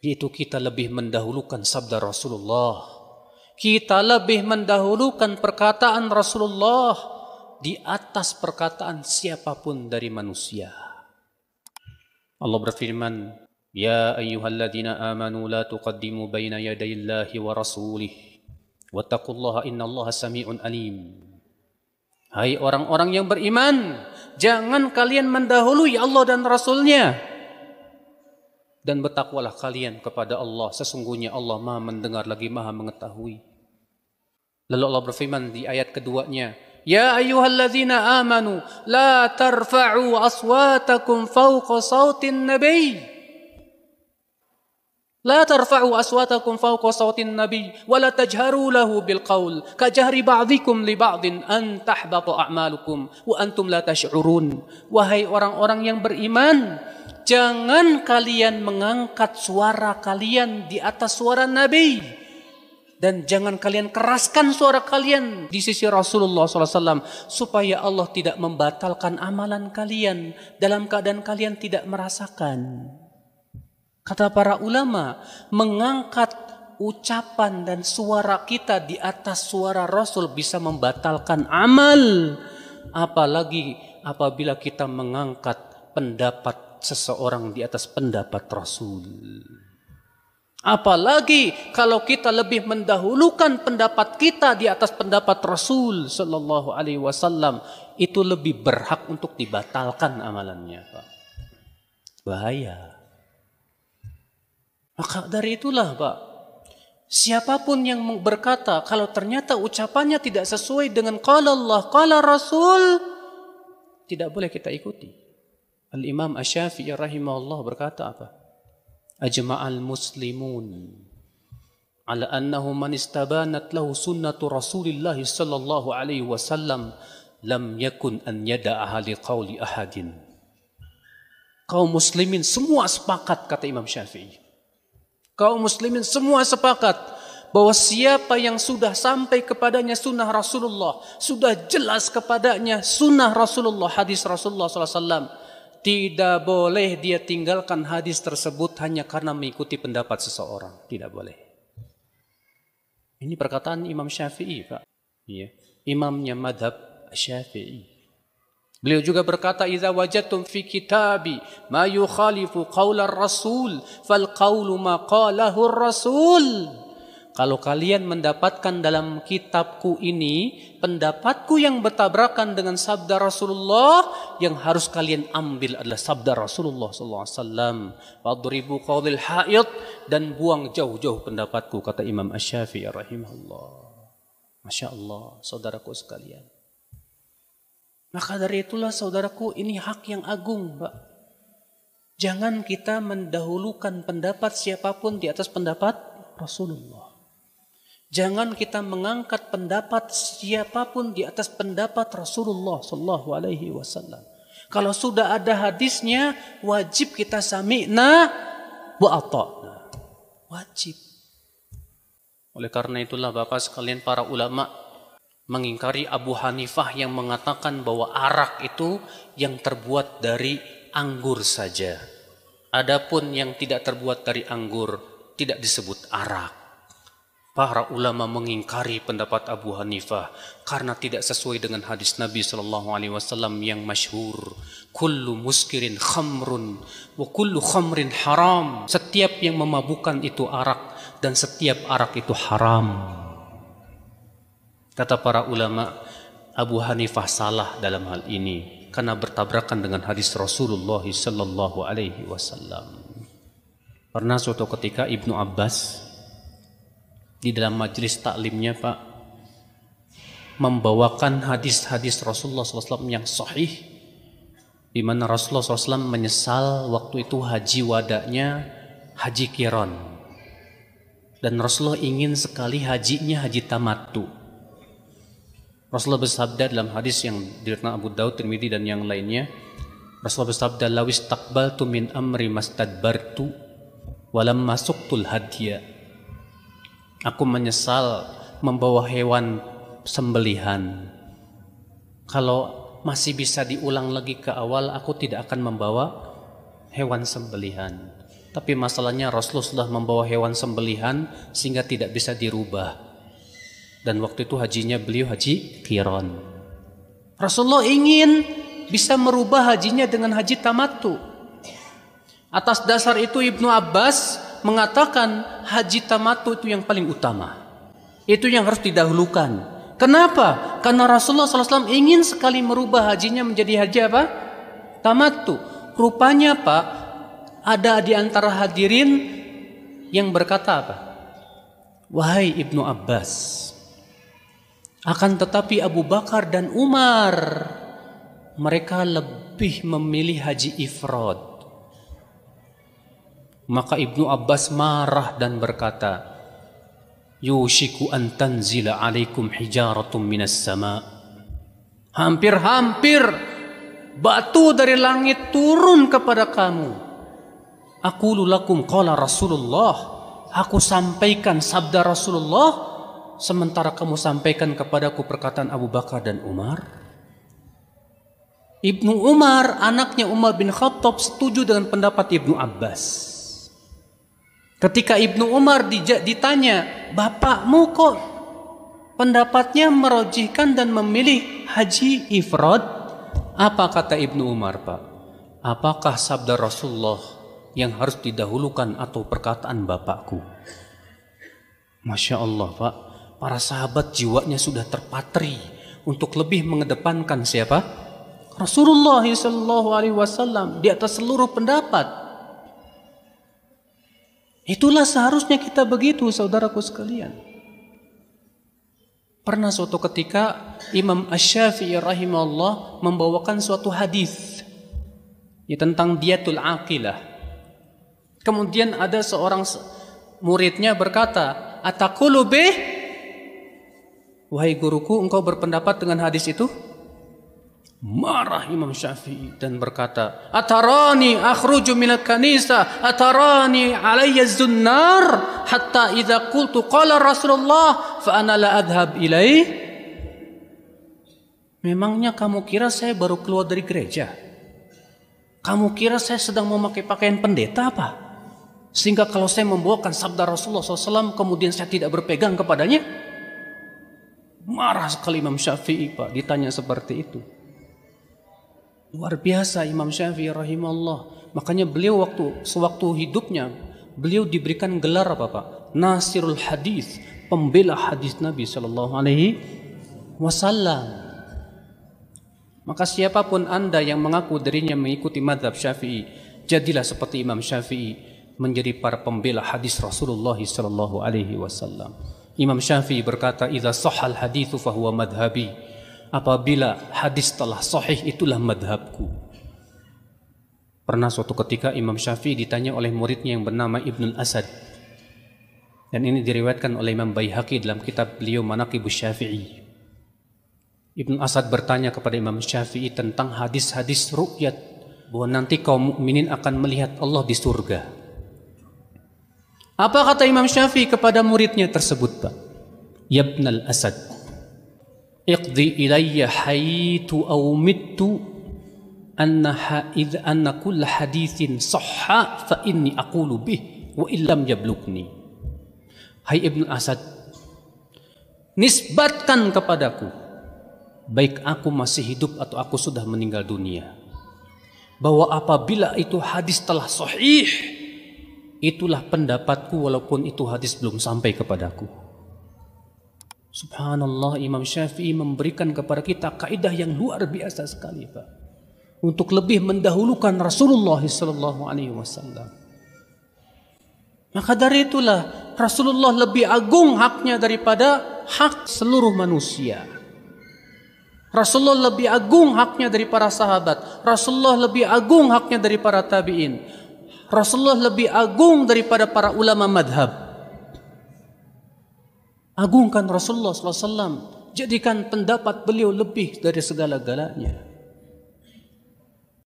yaitu kita lebih mendahulukan sabda Rasulullah. Kita lebih mendahulukan perkataan Rasulullah di atas perkataan siapapun dari manusia. Allah berfirman, "Ya ayyuhalladzina amanu la tuqaddimu baina yadayillahi wa rasulih wattaqullaha innallaha sami'un alim." Hai orang-orang yang beriman, jangan kalian mendahului Allah dan Rasulnya. Dan bertakwalah kalian kepada Allah, sesungguhnya Allah Maha mendengar lagi Maha mengetahui. Lalu Allah berfirman di ayat keduanya, "Ya ayyuhalladzina amanu la tarfa'u aswatakum fawqa sautin nabiy." La tarfa'u aswatakum fawqa sautin nabi wa la tajharu lahu bil qaul kajahri ba'dikum li ba'din an tahbata a'malukum wa antum la tash'urun. Wahai orang-orang yang beriman, jangan kalian mengangkat suara kalian di atas suara Nabi, dan jangan kalian keraskan suara kalian di sisi Rasulullah SAW, supaya Allah tidak membatalkan amalan kalian dalam keadaan kalian tidak merasakan. Kata para ulama, mengangkat ucapan dan suara kita di atas suara Rasul bisa membatalkan amal. Apalagi apabila kita mengangkat pendapat seseorang di atas pendapat Rasul. Apalagi kalau kita lebih mendahulukan pendapat kita di atas pendapat Rasul Sallallahu Alaihi Wasallam, itu lebih berhak untuk dibatalkan amalannya, Pak. Bahaya. Maka dari itulah, Pak, siapapun yang berkata kalau ternyata ucapannya tidak sesuai dengan qala Allah, qala Rasul, tidak boleh kita ikuti. Al-Imam Asy-Syafi'i rahimahullah berkata apa? Ajma'al muslimun ala annahu man istabanat lahu sunnatu Rasulillah sallallahu alaihi wasallam lam yakun an yada'aha liqauli ahadin. Kaum muslimin semua sepakat, kata Imam Syafi'i. Kaum muslimin semua sepakat bahwa siapa yang sudah sampai kepadanya sunnah Rasulullah, sudah jelas kepadanya sunnah Rasulullah, hadis Rasulullah SAW, tidak boleh dia tinggalkan hadis tersebut hanya karena mengikuti pendapat seseorang. Tidak boleh. Ini perkataan Imam Syafi'i, Pak. Iya. Imamnya madhab Syafi'i. Beliau juga berkata, "Idza wajadtum fi kitabi ma yukhalifu qaula ar-rasul fal qaulu ma qalahu ar-rasul." Kalau kalian mendapatkan dalam kitabku ini pendapatku yang bertabrakan dengan sabda Rasulullah, yang harus kalian ambil adalah sabda Rasulullah sallallahu alaihi wasallam. Fadribu qawlil ha'id, dan buang jauh-jauh pendapatku, kata Imam Asy-Syafi'i rahimahullah. Masya Allah, saudaraku sekalian. Maka dari itulah saudaraku, ini hak yang agung, Pak. Jangan kita mendahulukan pendapat siapapun di atas pendapat Rasulullah. Jangan kita mengangkat pendapat siapapun di atas pendapat Rasulullah sallallahu alaihi wasallam. Kalau sudah ada hadisnya, wajib kita sami'na wa ata'na. Wajib. Oleh karena itulah Bapak sekalian, para ulama mengingkari Abu Hanifah yang mengatakan bahwa arak itu yang terbuat dari anggur saja. Adapun yang tidak terbuat dari anggur tidak disebut arak. Para ulama mengingkari pendapat Abu Hanifah karena tidak sesuai dengan hadis Nabi sallallahu alaihi wasallam yang masyhur, kullu muskirin khamrun wa kullu khamrin haram. Setiap yang memabukkan itu arak dan setiap arak itu haram. Kata para ulama, Abu Hanifah salah dalam hal ini karena bertabrakan dengan hadis Rasulullah sallallahu alaihi wasallam. Pernah suatu ketika Ibnu Abbas di dalam majelis taklimnya, Pak, membawakan hadis-hadis Rasulullah SAW yang sahih, di mana Rasulullah SAW menyesal waktu itu haji wadanya haji qiran, dan Rasulullah ingin sekali hajinya haji tamattu. Rasulullah bersabda dalam hadis yang diriwayatkan Abu Daud, Tirmidzi dan yang lainnya, Rasulullah bersabda, "Lawis taqbaltu min amri mastadbartu walam masuktul hadya." Aku menyesal membawa hewan sembelihan. Kalau masih bisa diulang lagi ke awal, aku tidak akan membawa hewan sembelihan. Tapi masalahnya Rasulullah sudah membawa hewan sembelihan sehingga tidak bisa dirubah. Dan waktu itu hajinya beliau haji qiran. Rasulullah ingin bisa merubah hajinya dengan haji tamattu. Atas dasar itu Ibnu Abbas mengatakan haji tamattu itu yang paling utama. Itu yang harus didahulukan. Kenapa? Karena Rasulullah SAW ingin sekali merubah hajinya menjadi haji apa? Tamattu. Rupanya Pak, ada di antara hadirin yang berkata apa? Wahai Ibnu Abbas, akan tetapi Abu Bakar dan Umar, mereka lebih memilih haji ifrad. Maka Ibnu Abbas marah dan berkata, yushiku an tanzila alaikum hijaratun minas sama. Hampir-hampir batu dari langit turun kepada kamu. Aqulu lakum qala Rasulullah. Aku sampaikan sabda Rasulullah, sementara kamu sampaikan kepadaku perkataan Abu Bakar dan Umar. Ibnu Umar, anaknya Umar bin Khattab, setuju dengan pendapat Ibnu Abbas. Ketika Ibnu Umar ditanya, bapakmu kok pendapatnya merojihkan dan memilih haji ifrad? Apa kata Ibnu Umar, Pak? Apakah sabda Rasulullah yang harus didahulukan atau perkataan bapakku? Masya Allah, Pak. Para sahabat jiwanya sudah terpatri untuk lebih mengedepankan siapa? Rasulullah SAW di atas seluruh pendapat. Itulah seharusnya kita begitu, saudaraku sekalian. Pernah suatu ketika Imam Asy-Syafi'i rahimahullah membawakan suatu hadis tentang diatul aqilah. Kemudian ada seorang muridnya berkata, ataqulu bih? Wahai guruku, engkau berpendapat dengan hadis itu? Marah Imam Syafi'i dan berkata, atarani akhruju minal kanisa, atarani alayya zunnar, hatta idza qultu qala Rasulullah fa ana la adhab ilaih. Memangnya kamu kira saya baru keluar dari gereja? Kamu kira saya sedang memakai pakaian pendeta apa? Sehingga kalau saya membawakan sabda Rasulullah SAW kemudian saya tidak berpegang kepadanya? Marah sekali Imam Syafi'i, Pak, ditanya seperti itu. Luar biasa Imam Syafi'i rahimahullah. Makanya beliau sewaktu hidupnya beliau diberikan gelar apa, Pak? Nasirul Hadis, pembela hadis Nabi Sallallahu Alaihi Wasallam. Maka siapapun Anda yang mengaku dirinya mengikuti mazhab Syafi'i, jadilah seperti Imam Syafi'i, menjadi para pembela hadis Rasulullah Sallallahu Alaihi Wasallam. Imam Syafi'i berkata, "Idza shahhal haditsu fa huwa madhhabi." Apabila hadis telah sahih, itulah madhabku. Pernah suatu ketika Imam Syafi'i ditanya oleh muridnya yang bernama Ibnul Asad. Dan ini diriwayatkan oleh Imam Baihaqi dalam kitab beliau Manaqibus Syafi'i. Ibnul Asad bertanya kepada Imam Syafi'i tentang hadis-hadis ru'yat, bahwa nanti kaum mukminin akan melihat Allah di surga. Apa kata Imam Syafi'i kepada muridnya tersebut, Pak? Ya Ibnul Asad, iqdi ilayya haytu aw mittu anna kull hadithin sahha fa inni aqulu bih wa illam yablugni. Hai Ibnu Asad, nisbatkan kepadaku, baik aku masih hidup atau aku sudah meninggal dunia, bahwa apabila itu hadis telah sahih, itulah pendapatku walaupun itu hadis belum sampai kepadaku. Subhanallah, Imam Syafi'i memberikan kepada kita kaidah yang luar biasa sekali, Pak, untuk lebih mendahulukan Rasulullah SAW. Maka dari itulah Rasulullah lebih agung haknya daripada hak seluruh manusia. Rasulullah lebih agung haknya dari para sahabat. Rasulullah lebih agung haknya dari para tabi'in. Rasulullah lebih agung daripada para ulama madhab. Agungkan Rasulullah SAW, jadikan pendapat beliau lebih dari segala-galanya.